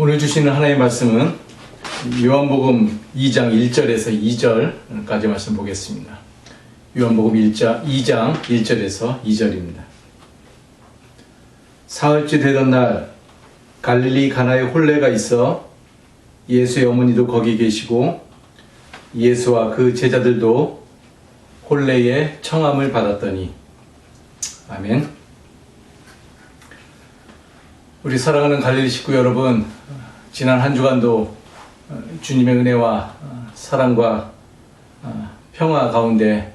오늘 주시는 하나님의 말씀은 요한복음 2장 1절에서 2절까지 말씀 보겠습니다. 요한복음 2장 1절에서 2절입니다. 사흘째 되던 날 갈릴리 가나에 혼례가 있어 예수의 어머니도 거기 계시고 예수와 그 제자들도 혼례의 청함을 받았더니. 아멘. 우리 사랑하는 갈릴리 식구 여러분, 지난 한 주간도 주님의 은혜와 사랑과 평화 가운데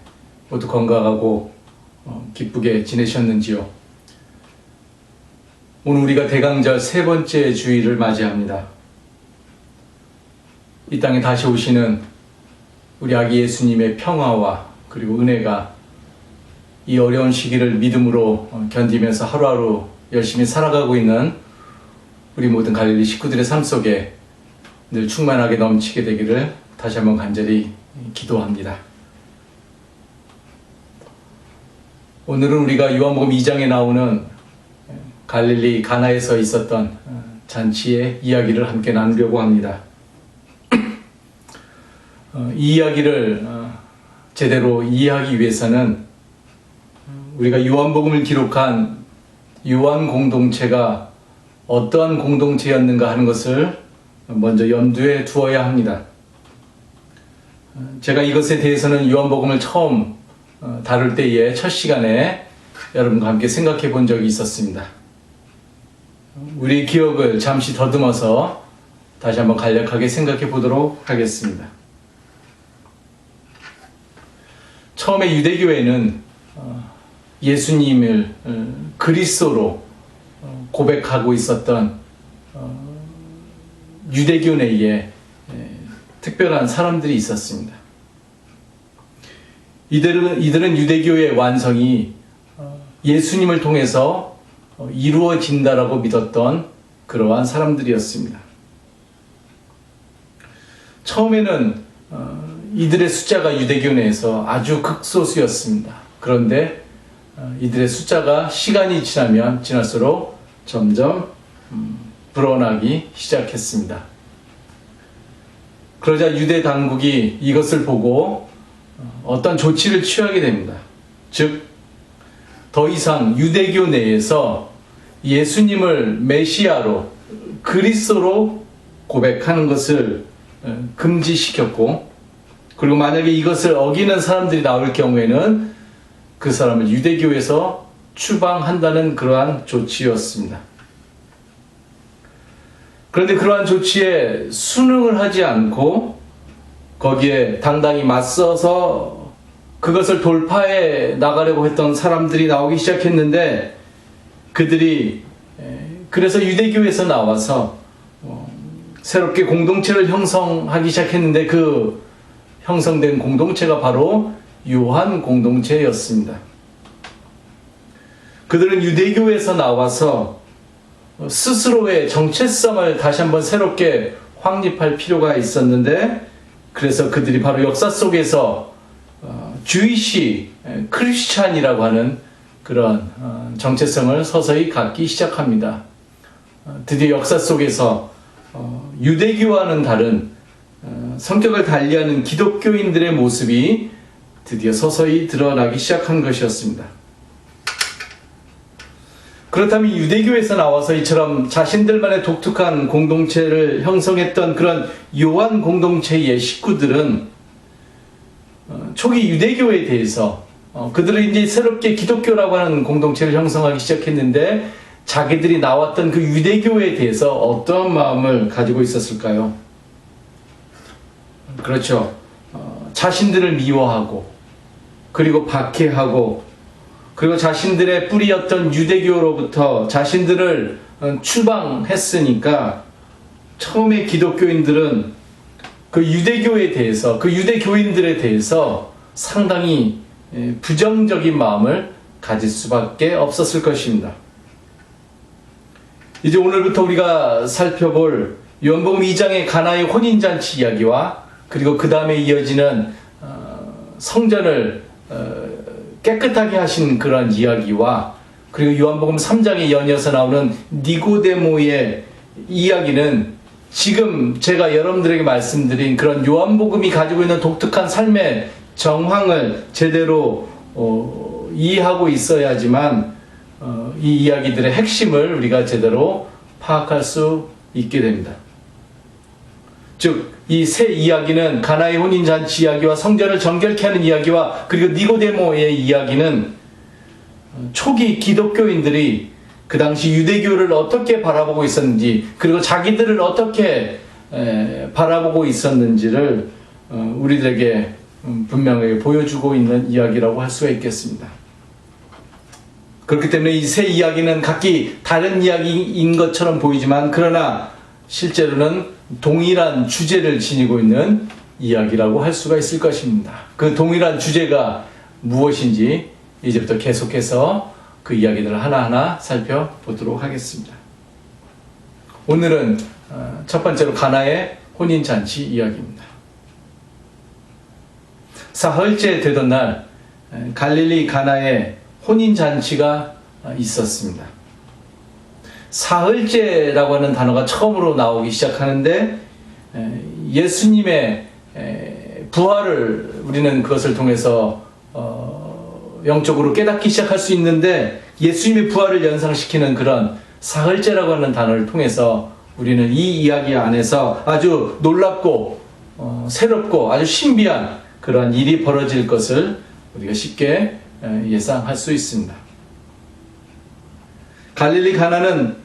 모두 건강하고 기쁘게 지내셨는지요? 오늘 우리가 대강절 세 번째 주일을 맞이합니다. 이 땅에 다시 오시는 우리 아기 예수님의 평화와 그리고 은혜가 이 어려운 시기를 믿음으로 견디면서 하루하루 열심히 살아가고 있는 우리 모든 갈릴리 식구들의 삶 속에 늘 충만하게 넘치게 되기를 다시 한번 간절히 기도합니다. 오늘은 우리가 요한복음 2장에 나오는 갈릴리 가나에서 있었던 잔치의 이야기를 함께 나누려고 합니다. 이 이야기를 제대로 이해하기 위해서는 우리가 요한복음을 기록한 요한 공동체가 어떠한 공동체였는가 하는 것을 먼저 염두에 두어야 합니다. 제가 이것에 대해서는 요한복음을 처음 다룰 때에 첫 시간에 여러분과 함께 생각해 본 적이 있었습니다. 우리의 기억을 잠시 더듬어서 다시 한번 간략하게 생각해 보도록 하겠습니다. 처음에 유대교회는 예수님을 그리스도로 고백하고 있었던 유대교 내에 특별한 사람들이 있었습니다. 이들은 유대교의 완성이 예수님을 통해서 이루어진다라고 믿었던 그러한 사람들이었습니다. 처음에는 이들의 숫자가 유대교 내에서 아주 극소수였습니다. 그런데 이들의 숫자가 시간이 지나면 지날수록 점점 불어나기 시작했습니다. 그러자 유대 당국이 이것을 보고 어떤 조치를 취하게 됩니다. 즉, 더 이상 유대교 내에서 예수님을 메시아로 그리스도로 고백하는 것을 금지시켰고, 그리고 만약에 이것을 어기는 사람들이 나올 경우에는 그 사람을 유대교에서 추방한다는 그러한 조치였습니다. 그런데 그러한 조치에 순응을 하지 않고 거기에 당당히 맞서서 그것을 돌파해 나가려고 했던 사람들이 나오기 시작했는데, 그들이 그래서 유대교에서 나와서 새롭게 공동체를 형성하기 시작했는데, 그 형성된 공동체가 바로 요한 공동체였습니다. 그들은 유대교에서 나와서 스스로의 정체성을 다시 한번 새롭게 확립할 필요가 있었는데, 그래서 그들이 바로 역사 속에서 주이시 크리스찬이라고 하는 그런 정체성을 서서히 갖기 시작합니다. 드디어 역사 속에서 유대교와는 다른 성격을 달리하는 기독교인들의 모습이 드디어 서서히 드러나기 시작한 것이었습니다. 그렇다면 유대교에서 나와서 이처럼 자신들만의 독특한 공동체를 형성했던 그런 요한 공동체의 식구들은 초기 유대교에 대해서 그들은 이제 새롭게 기독교라고 하는 공동체를 형성하기 시작했는데, 자기들이 나왔던 그 유대교에 대해서 어떤 마음을 가지고 있었을까요? 그렇죠. 자신들을 미워하고, 그리고 박해하고, 그리고 자신들의 뿌리였던 유대교로부터 자신들을 추방했으니까 처음에 기독교인들은 그 유대교에 대해서, 그 유대교인들에 대해서 상당히 부정적인 마음을 가질 수밖에 없었을 것입니다. 이제 오늘부터 우리가 살펴볼 요한복음 2장의 가나의 혼인잔치 이야기와, 그리고 그 다음에 이어지는 성전을 깨끗하게 하신 그런 이야기와, 그리고 요한복음 3장에 연이어서 나오는 니고데모의 이야기는 지금 제가 여러분들에게 말씀드린 그런 요한복음이 가지고 있는 독특한 삶의 정황을 제대로 이해하고 있어야지만 이 이야기들의 핵심을 우리가 제대로 파악할 수 있게 됩니다. 즉, 이 세 이야기는 가나의 혼인잔치 이야기와 성전을 정결케 하는 이야기와 그리고 니고데모의 이야기는 초기 기독교인들이 그 당시 유대교를 어떻게 바라보고 있었는지 그리고 자기들을 어떻게 바라보고 있었는지를 우리들에게 분명하게 보여주고 있는 이야기라고 할 수가 있겠습니다. 그렇기 때문에 이 세 이야기는 각기 다른 이야기인 것처럼 보이지만 그러나 실제로는 동일한 주제를 지니고 있는 이야기라고 할 수가 있을 것입니다. 그 동일한 주제가 무엇인지 이제부터 계속해서 그 이야기들을 하나하나 살펴보도록 하겠습니다. 오늘은 첫 번째로 가나의 혼인잔치 이야기입니다. 사흘째 되던 날 갈릴리 가나에 혼인잔치가 있었습니다. 사흘째라고 하는 단어가 처음으로 나오기 시작하는데 예수님의 부활을 우리는 그것을 통해서 영적으로 깨닫기 시작할 수 있는데 예수님의 부활을 연상시키는 그런 사흘째라고 하는 단어를 통해서 우리는 이 이야기 안에서 아주 놀랍고 새롭고 아주 신비한 그러한 일이 벌어질 것을 우리가 쉽게 예상할 수 있습니다. 갈릴리 가나는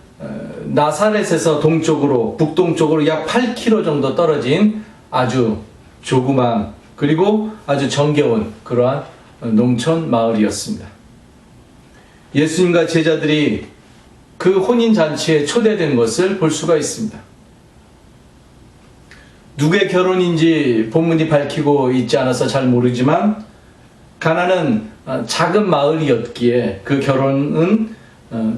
나사렛에서 동쪽으로 북동쪽으로 약 8km 정도 떨어진 아주 조그만 그리고 아주 정겨운 그러한 농촌 마을이었습니다. 예수님과 제자들이 그 혼인잔치에 초대된 것을 볼 수가 있습니다. 누구의 결혼인지 본문이 밝히고 있지 않아서 잘 모르지만 가나는 작은 마을이었기에 그 결혼은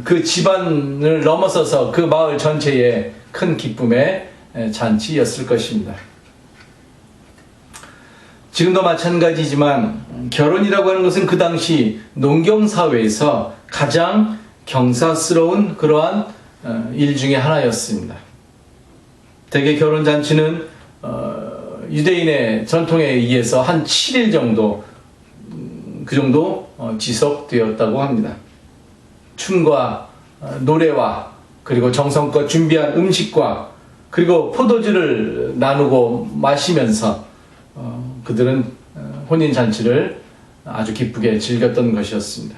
그 집안을 넘어서서 그 마을 전체의 큰 기쁨의 잔치였을 것입니다. 지금도 마찬가지지만 결혼이라고 하는 것은 그 당시 농경사회에서 가장 경사스러운 그러한 일 중에 하나였습니다. 대개 결혼잔치는 유대인의 전통에 의해서 한 7일 정도 그 정도 지속되었다고 합니다. 춤과 노래와 그리고 정성껏 준비한 음식과 그리고 포도주를 나누고 마시면서 그들은 혼인잔치를 아주 기쁘게 즐겼던 것이었습니다.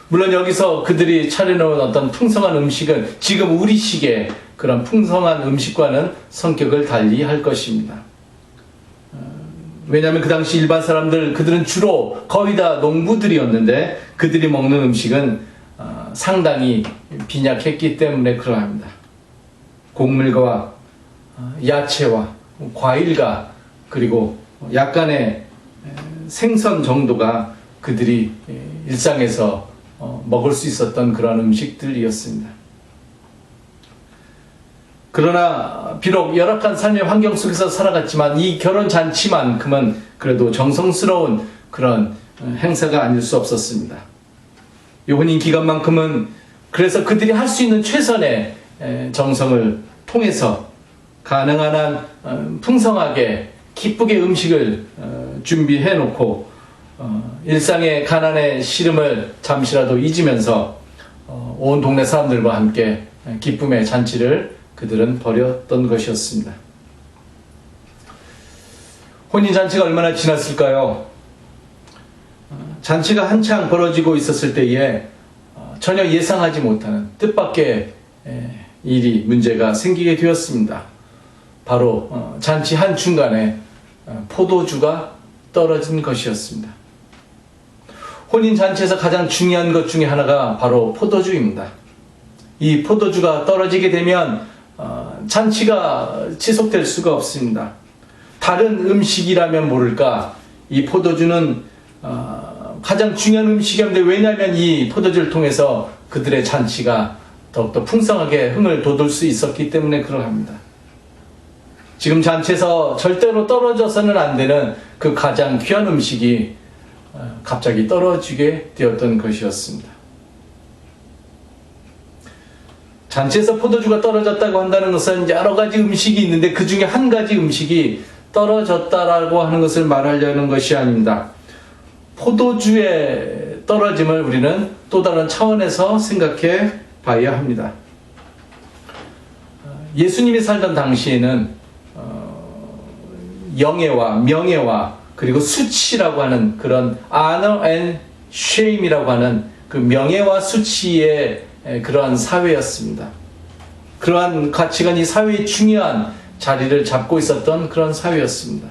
물론 여기서 그들이 차려놓은 어떤 풍성한 음식은 지금 우리식의 그런 풍성한 음식과는 성격을 달리 할 것입니다. 왜냐하면 그 당시 일반 사람들 그들은 주로 거의 다 농부들이었는데 그들이 먹는 음식은 상당히 빈약했기 때문에 그러합니다. 곡물과 야채와 과일과 그리고 약간의 생선 정도가 그들이 일상에서 먹을 수 있었던 그런 음식들이었습니다. 그러나 비록 열악한 삶의 환경 속에서 살아갔지만 이 결혼잔치만큼은 그래도 정성스러운 그런 행사가 아닐 수 없었습니다. 이 혼인 기간만큼은 그래서 그들이 할 수 있는 최선의 정성을 통해서 가능한 한 풍성하게 기쁘게 음식을 준비해 놓고 일상의 가난의 시름을 잠시라도 잊으면서 온 동네 사람들과 함께 기쁨의 잔치를 그들은 벌였던 것이었습니다. 혼인잔치가 얼마나 지났을까요? 잔치가 한창 벌어지고 있었을 때에 전혀 예상하지 못하는 뜻밖의 일이 문제가 생기게 되었습니다. 바로 잔치 한중간에 포도주가 떨어진 것이었습니다. 혼인잔치에서 가장 중요한 것 중에 하나가 바로 포도주입니다. 이 포도주가 떨어지게 되면 잔치가 지속될 수가 없습니다. 다른 음식이라면 모를까 이 포도주는 가장 중요한 음식이었는데 왜냐하면 이 포도주를 통해서 그들의 잔치가 더욱더 풍성하게 흥을 돋을 수 있었기 때문에 그러합니다. 지금 잔치에서 절대로 떨어져서는 안 되는 그 가장 귀한 음식이 갑자기 떨어지게 되었던 것이었습니다. 잔치에서 포도주가 떨어졌다고 한다는 것은 여러 가지 음식이 있는데 그 중에 한 가지 음식이 떨어졌다라고 하는 것을 말하려는 것이 아닙니다. 포도주의 떨어짐을 우리는 또 다른 차원에서 생각해 봐야 합니다. 예수님이 살던 당시에는 영예와 명예와 그리고 수치라고 하는 그런 honor and shame이라고 하는 그 명예와 수치의 그러한 사회였습니다. 그러한 가치관이 사회의 중요한 자리를 잡고 있었던 그런 사회였습니다.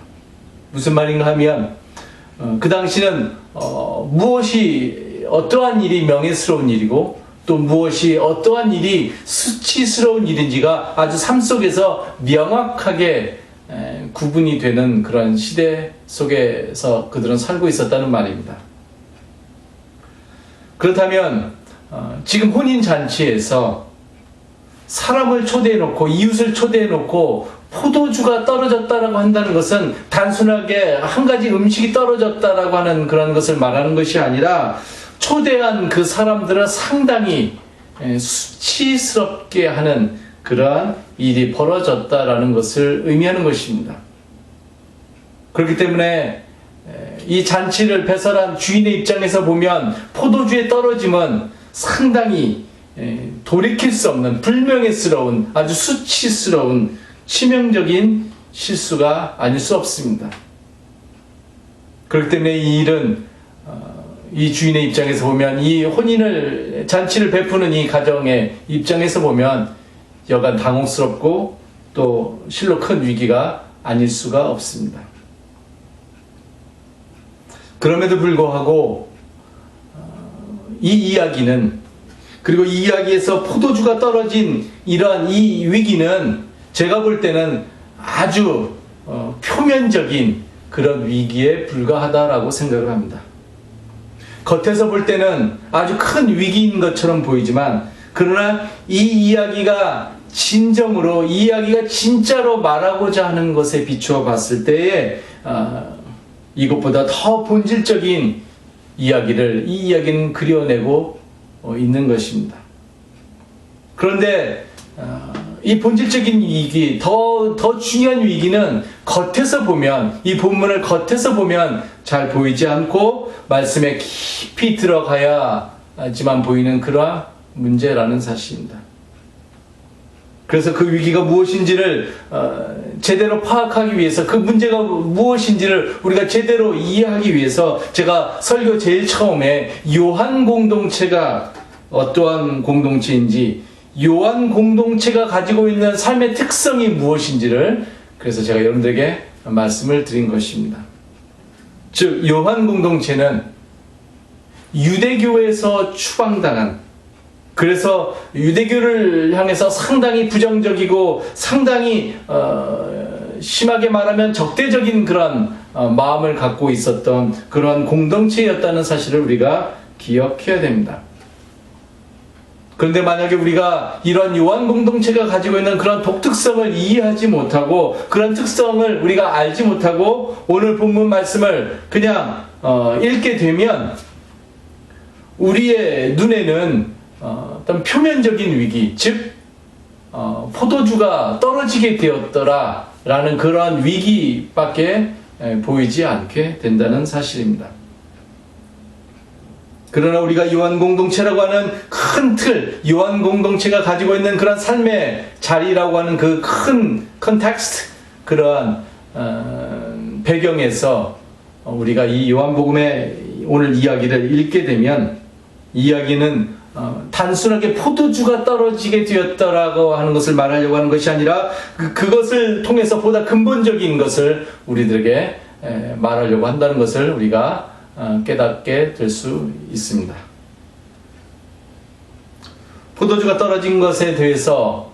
무슨 말인가 하면 그 당시는 무엇이 어떠한 일이 명예스러운 일이고 또 무엇이 어떠한 일이 수치스러운 일인지가 아주 삶 속에서 명확하게 구분이 되는 그런 시대 속에서 그들은 살고 있었다는 말입니다. 그렇다면 지금 혼인잔치에서 사람을 초대해놓고 이웃을 초대해놓고 포도주가 떨어졌다라고 한다는 것은 단순하게 한 가지 음식이 떨어졌다라고 하는 그런 것을 말하는 것이 아니라 초대한 그 사람들은 상당히 수치스럽게 하는 그러한 일이 벌어졌다라는 것을 의미하는 것입니다. 그렇기 때문에 이 잔치를 배설한 주인의 입장에서 보면 포도주의 떨어짐은 상당히 돌이킬 수 없는 불명예스러운 아주 수치스러운 치명적인 실수가 아닐 수 없습니다. 그렇기 때문에 이 일은 이 주인의 입장에서 보면 이 잔치를 베푸는 이 가정의 입장에서 보면 여간 당혹스럽고 또 실로 큰 위기가 아닐 수가 없습니다. 그럼에도 불구하고 이 이야기는 그리고 이 이야기에서 포도주가 떨어진 이러한 이 위기는 제가 볼 때는 아주 표면적인 그런 위기에 불과하다라고 생각을 합니다. 겉에서 볼 때는 아주 큰 위기인 것처럼 보이지만 그러나 이 이야기가 진정으로 이 이야기가 진짜로 말하고자 하는 것에 비추어 봤을 때에 이것보다 더 본질적인 이 이야기는 그려내고 있는 것입니다. 그런데 이 본질적인 위기, 더 중요한 위기는 겉에서 보면, 이 본문을 겉에서 보면 잘 보이지 않고 말씀에 깊이 들어가야지만 보이는 그러한 문제라는 사실입니다. 그래서 그 위기가 무엇인지를 제대로 파악하기 위해서, 그 문제가 무엇인지를 우리가 제대로 이해하기 위해서 제가 설교 제일 처음에 요한 공동체가 어떠한 공동체인지, 요한 공동체가 가지고 있는 삶의 특성이 무엇인지를 그래서 제가 여러분들에게 말씀을 드린 것입니다. 즉 요한 공동체는 유대교에서 추방당한, 그래서 유대교를 향해서 상당히 부정적이고 상당히 심하게 말하면 적대적인 그런 마음을 갖고 있었던 그러한 공동체였다는 사실을 우리가 기억해야 됩니다. 그런데 만약에 우리가 이런 요한 공동체가 가지고 있는 그런 독특성을 이해하지 못하고 그런 특성을 우리가 알지 못하고 오늘 본문 말씀을 그냥 읽게 되면 우리의 눈에는 어떤 표면적인 위기, 즉 포도주가 떨어지게 되었더라 라는 그러한 위기밖에 보이지 않게 된다는 사실입니다. 그러나 우리가 요한 공동체라고 하는 큰 틀, 요한 공동체가 가지고 있는 그런 삶의 자리라고 하는 그 큰 컨텍스트, 그러한 배경에서 우리가 이 요한복음의 오늘 이야기를 읽게 되면 이야기는 단순하게 포도주가 떨어지게 되었다라고 하는 것을 말하려고 하는 것이 아니라 그것을 통해서 보다 근본적인 것을 우리들에게 말하려고 한다는 것을 우리가 깨닫게 될 수 있습니다. 포도주가 떨어진 것에 대해서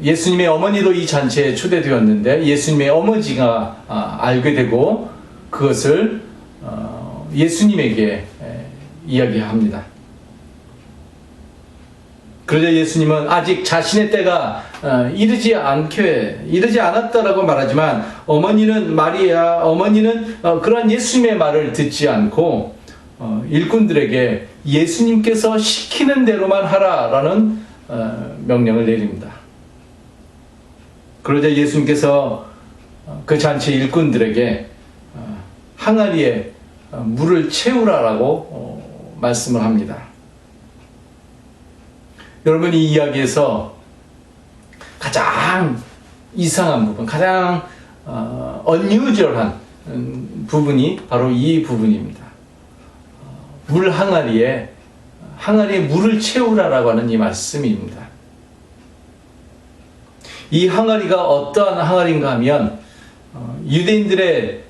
예수님의 어머니도 이 잔치에 초대되었는데 예수님의 어머니가 알게 되고 그것을 예수님에게 이야기합니다. 그러자 예수님은 아직 자신의 때가 이르지 않았다라고 말하지만 어머니는 그러한 예수님의 말을 듣지 않고 일꾼들에게 예수님께서 시키는 대로만 하라라는 명령을 내립니다. 그러자 예수님께서 그 잔치 일꾼들에게 항아리에 물을 채우라라고 말씀을 합니다. 여러분, 이 이야기에서 가장 이상한 부분, 가장 unusual한 부분이 바로 이 부분입니다. 물 항아리에 물을 채우라라고 하는 이 말씀입니다. 이 항아리가 어떠한 항아리인가 하면 유대인들의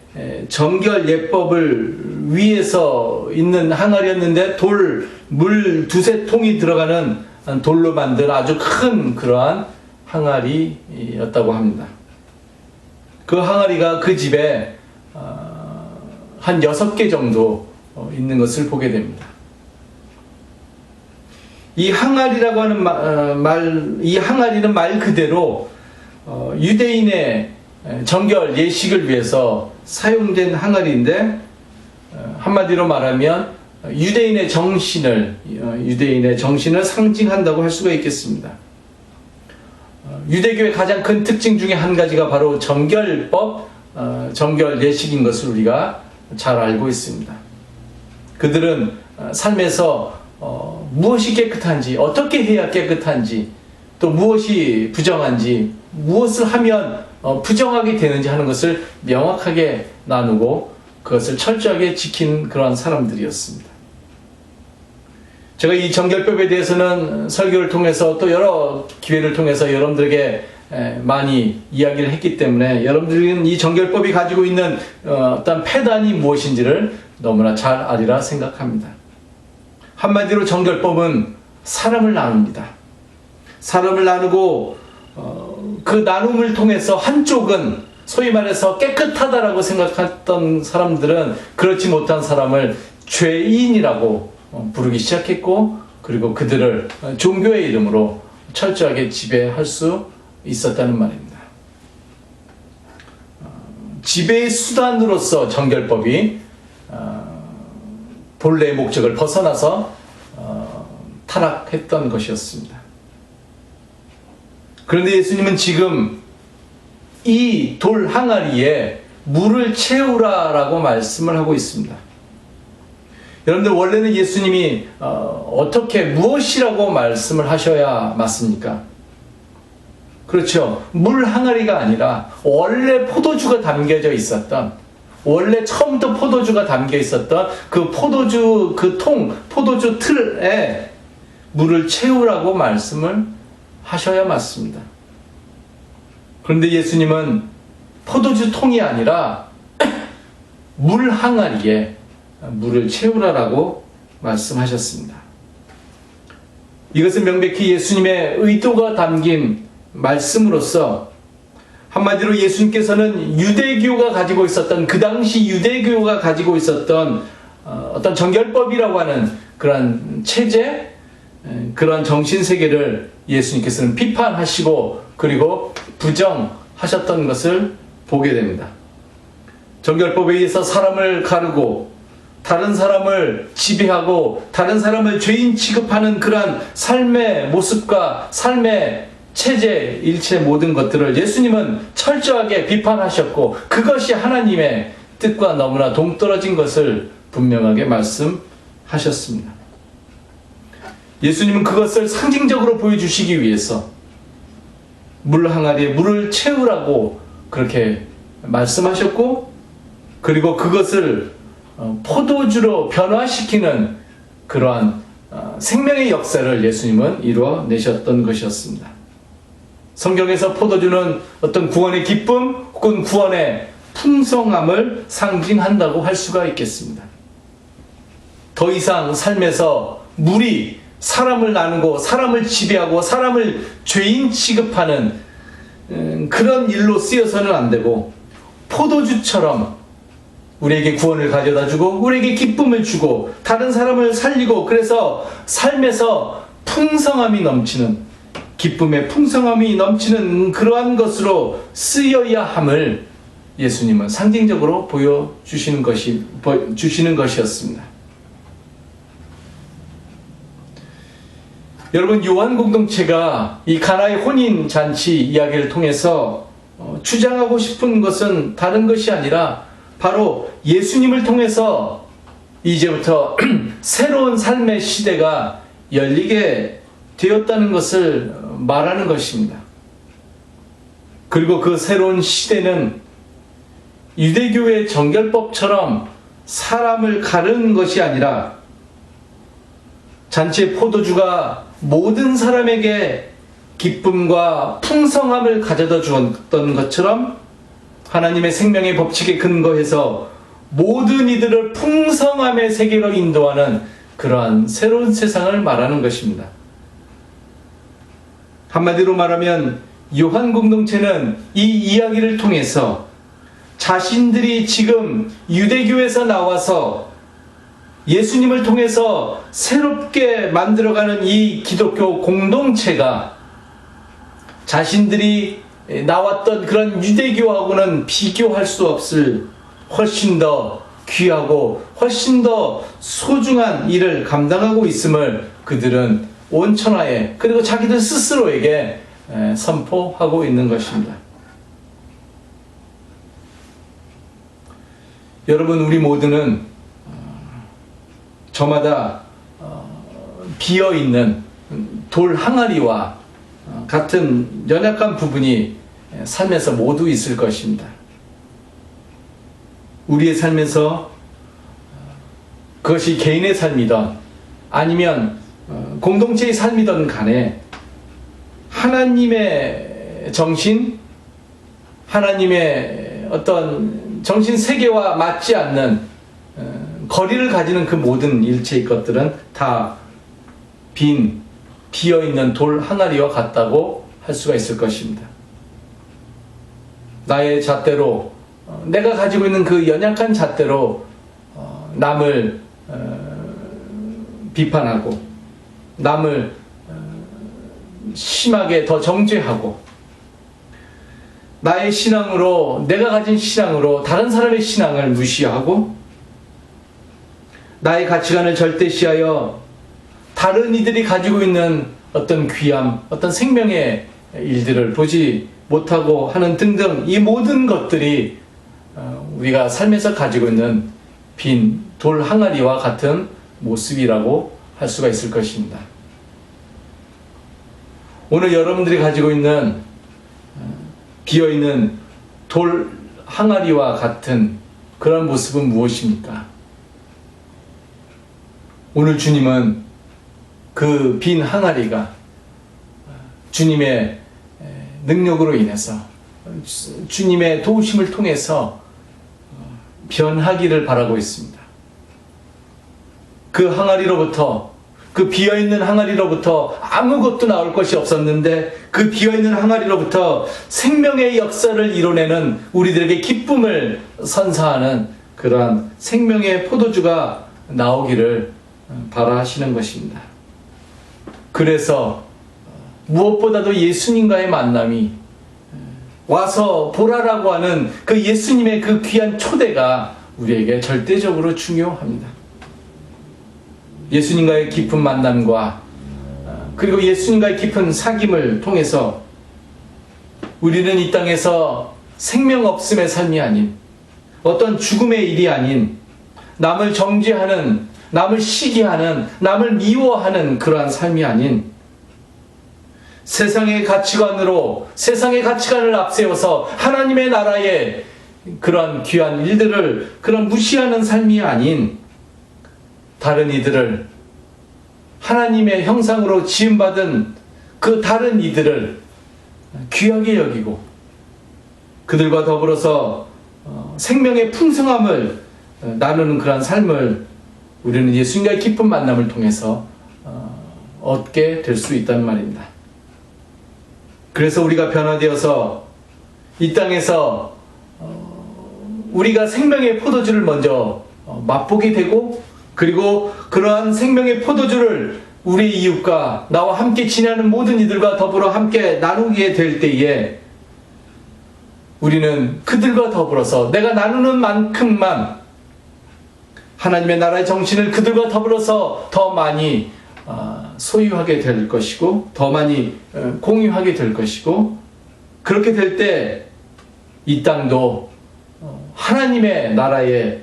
정결 예법을 위해서 있는 항아리였는데 물 두세 통이 들어가는 돌로 만든 아주 큰 그러한 항아리였다고 합니다. 그 항아리가 그 집에 한 6개 정도 있는 것을 보게 됩니다. 이 항아리라고 하는 이 항아리는 말 그대로 유대인의 정결 예식을 위해서 사용된 항아리인데, 한마디로 말하면 유대인의 정신을 상징한다고 할 수가 있겠습니다. 유대교의 가장 큰 특징 중에 한 가지가 바로 정결법, 정결 예식인 것을 우리가 잘 알고 있습니다. 그들은 삶에서 무엇이 깨끗한지, 어떻게 해야 깨끗한지, 또 무엇이 부정한지, 무엇을 하면 부정하게 되는지 하는 것을 명확하게 나누고 그것을 철저하게 지킨 그러한 사람들이었습니다. 제가 이 정결법에 대해서는 설교를 통해서 또 여러 기회를 통해서 여러분들에게 많이 이야기를 했기 때문에 여러분들은 이 정결법이 가지고 있는 어떤 패단이 무엇인지를 너무나 잘 아리라 생각합니다. 한마디로 정결법은 사람을 나눕니다. 사람을 나누고 그 나눔을 통해서 한쪽은 소위 말해서 깨끗하다라고 생각했던 사람들은 그렇지 못한 사람을 죄인이라고 부르기 시작했고, 그리고 그들을 종교의 이름으로 철저하게 지배할 수 있었다는 말입니다. 지배의 수단으로서 정결법이 본래의 목적을 벗어나서 타락했던 것이었습니다. 그런데 예수님은 지금 이 돌 항아리에 물을 채우라라고 말씀을 하고 있습니다. 여러분들, 원래는 예수님이 무엇이라고 말씀을 하셔야 맞습니까? 그렇죠. 물 항아리가 아니라 원래 포도주가 담겨져 있었던, 원래 처음부터 포도주가 담겨 있었던 그 포도주 포도주 틀에 물을 채우라고 말씀을 하셔야 맞습니다. 그런데 예수님은 포도주 통이 아니라 물 항아리에 물을 채우라라고 말씀하셨습니다. 이것은 명백히 예수님의 의도가 담긴 말씀으로서, 한마디로 예수님께서는 유대교가 가지고 있었던, 그 당시 유대교가 가지고 있었던 어떤 정결법이라고 하는 그러한 체제, 그러한 정신세계를 예수님께서는 비판하시고 그리고 부정하셨던 것을 보게 됩니다. 정결법에 의해서 사람을 가르고 다른 사람을 지배하고 다른 사람을 죄인 취급하는 그러한 삶의 모습과 삶의 체제, 일체 모든 것들을 예수님은 철저하게 비판하셨고, 그것이 하나님의 뜻과 너무나 동떨어진 것을 분명하게 말씀하셨습니다. 예수님은 그것을 상징적으로 보여주시기 위해서 물 항아리에 물을 채우라고 그렇게 말씀하셨고, 그리고 그것을 포도주로 변화시키는 그러한 생명의 역사를 예수님은 이루어내셨던 것이었습니다. 성경에서 포도주는 어떤 구원의 기쁨 혹은 구원의 풍성함을 상징한다고 할 수가 있겠습니다. 더 이상 삶에서 물이 사람을 나누고 사람을 지배하고 사람을 죄인 취급하는 그런 일로 쓰여서는 안 되고, 포도주처럼 우리에게 구원을 가져다 주고 우리에게 기쁨을 주고 다른 사람을 살리고, 그래서 삶에서 풍성함이 넘치는, 기쁨의 풍성함이 넘치는 그러한 것으로 쓰여야 함을 예수님은 상징적으로 보여주시는 것이었습니다. 여러분, 요한 공동체가 이 가나의 혼인 잔치 이야기를 통해서 주장하고 싶은 것은 다른 것이 아니라 바로 예수님을 통해서 이제부터 새로운 삶의 시대가 열리게 되었다는 것을 말하는 것입니다. 그리고 그 새로운 시대는 유대교의 정결법처럼 사람을 가르는 것이 아니라 잔치의 포도주가 모든 사람에게 기쁨과 풍성함을 가져다 주었던 것처럼 하나님의 생명의 법칙에 근거해서 모든 이들을 풍성함의 세계로 인도하는 그러한 새로운 세상을 말하는 것입니다. 한마디로 말하면 요한 공동체는 이 이야기를 통해서 자신들이 지금 유대교에서 나와서 예수님을 통해서 새롭게 만들어가는 이 기독교 공동체가 자신들이 나왔던 그런 유대교하고는 비교할 수 없을 훨씬 더 귀하고 훨씬 더 소중한 일을 감당하고 있음을 그들은 온 천하에 그리고 자기들 스스로에게 선포하고 있는 것입니다. 여러분, 우리 모두는 저마다 비어있는 돌 항아리와 같은 연약한 부분이 삶에서 모두 있을 것입니다. 우리의 삶에서 그것이 개인의 삶이든 아니면 공동체의 삶이든 간에 하나님의 정신, 하나님의 어떤 정신 세계와 맞지 않는 거리를 가지는 그 모든 일체의 것들은 다 비어있는 돌 항아리와 같다고 할 수가 있을 것입니다. 나의 잣대로, 내가 가지고 있는 그 연약한 잣대로 남을 비판하고 남을 심하게 더 정죄하고 나의 신앙으로, 내가 가진 신앙으로 다른 사람의 신앙을 무시하고 나의 가치관을 절대시하여 다른 이들이 가지고 있는 어떤 귀함, 어떤 생명의 일들을 보지 못하고 하는 등등 이 모든 것들이 우리가 삶에서 가지고 있는 빈 돌 항아리와 같은 모습이라고 할 수가 있을 것입니다. 오늘 여러분들이 가지고 있는 비어있는 돌 항아리와 같은 그런 모습은 무엇입니까? 오늘 주님은 그 빈 항아리가 주님의 능력으로 인해서 주님의 도우심을 통해서 변하기를 바라고 있습니다. 그 항아리로부터, 그 비어있는 항아리로부터 아무것도 나올 것이 없었는데 그 비어있는 항아리로부터 생명의 역사를 이뤄내는 우리들에게 기쁨을 선사하는 그러한 생명의 포도주가 나오기를 바라시는 것입니다. 그래서 무엇보다도 예수님과의 만남이 와서 보라라고 하는 그 예수님의 그 귀한 초대가 우리에게 절대적으로 중요합니다. 예수님과의 깊은 만남과 그리고 예수님과의 깊은 사귐을 통해서 우리는 이 땅에서 생명 없음의 삶이 아닌 어떤 죽음의 일이 아닌 남을 정죄하는, 남을 시기하는, 남을 미워하는 그러한 삶이 아닌 세상의 가치관으로 세상의 가치관을 앞세워서 하나님의 나라의 그런 귀한 일들을 그런 무시하는 삶이 아닌 다른 이들을 하나님의 형상으로 지음받은 그 다른 이들을 귀하게 여기고 그들과 더불어서 생명의 풍성함을 나누는 그런 삶을 우리는 예수님과의 깊은 만남을 통해서 얻게 될 수 있다는 말입니다. 그래서 우리가 변화되어서 이 땅에서 우리가 생명의 포도주를 먼저 맛보게 되고 그리고 그러한 생명의 포도주를 우리 이웃과 나와 함께 지내는 모든 이들과 더불어 함께 나누게 될 때에 우리는 그들과 더불어서 내가 나누는 만큼만 하나님의 나라의 정신을 그들과 더불어서 더 많이 소유하게 될 것이고 더 많이 공유하게 될 것이고, 그렇게 될 때 이 땅도 하나님의 나라의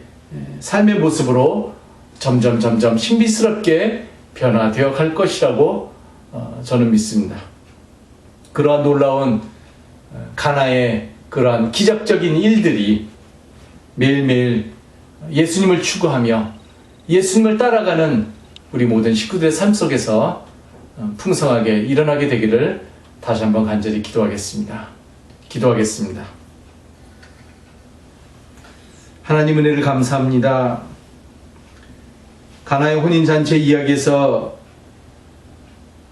삶의 모습으로 점점 신비스럽게 변화되어 갈 것이라고 저는 믿습니다. 그러한 놀라운 가나의 그러한 기적적인 일들이 매일매일 예수님을 추구하며 예수님을 따라가는 우리 모든 식구들의 삶 속에서 풍성하게 일어나게 되기를 다시 한번 간절히 기도하겠습니다. 하나님 은혜를 감사합니다. 가나의 혼인잔치 이야기에서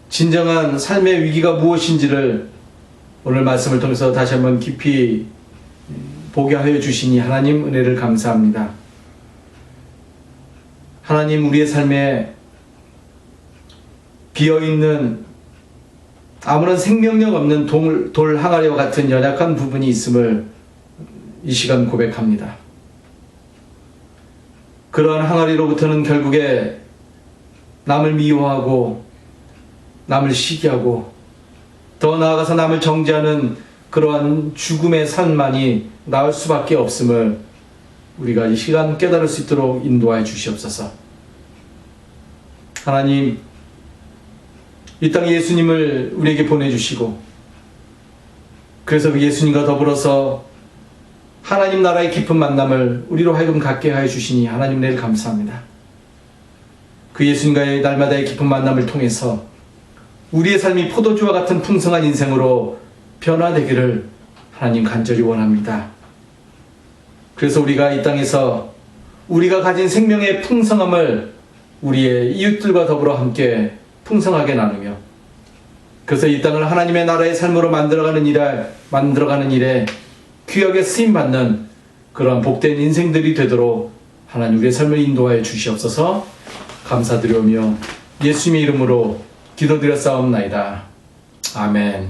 진정한 삶의 위기가 무엇인지를 오늘 말씀을 통해서 다시 한번 깊이 보게 하여 주시니 하나님 은혜를 감사합니다. 하나님, 우리의 삶에 비어있는 아무런 생명력 없는 돌 항아리와 같은 연약한 부분이 있음을 이 시간 고백합니다. 그러한 항아리로부터는 결국에 남을 미워하고 남을 시기하고 더 나아가서 남을 정죄하는 그러한 죽음의 산만이 나올 수밖에 없음을 우리가 이 시간 깨달을 수 있도록 인도하여 주시옵소서. 하나님, 이 땅에 예수님을 우리에게 보내주시고, 그래서 그 예수님과 더불어서 하나님 나라의 깊은 만남을 우리로 하여금 갖게 하여 주시니 하나님 은혜를 감사합니다. 그 예수님과의 날마다의 깊은 만남을 통해서 우리의 삶이 포도주와 같은 풍성한 인생으로 변화되기를 하나님 간절히 원합니다. 그래서 우리가 이 땅에서 우리가 가진 생명의 풍성함을 우리의 이웃들과 더불어 함께 풍성하게 나누며, 그래서 이 땅을 하나님의 나라의 삶으로 만들어가는 일에 귀하게 쓰임받는 그러한 복된 인생들이 되도록 하나님 우리의 삶을 인도하여 주시옵소서. 감사드리오며 예수님의 이름으로 기도드렸사옵나이다. 아멘.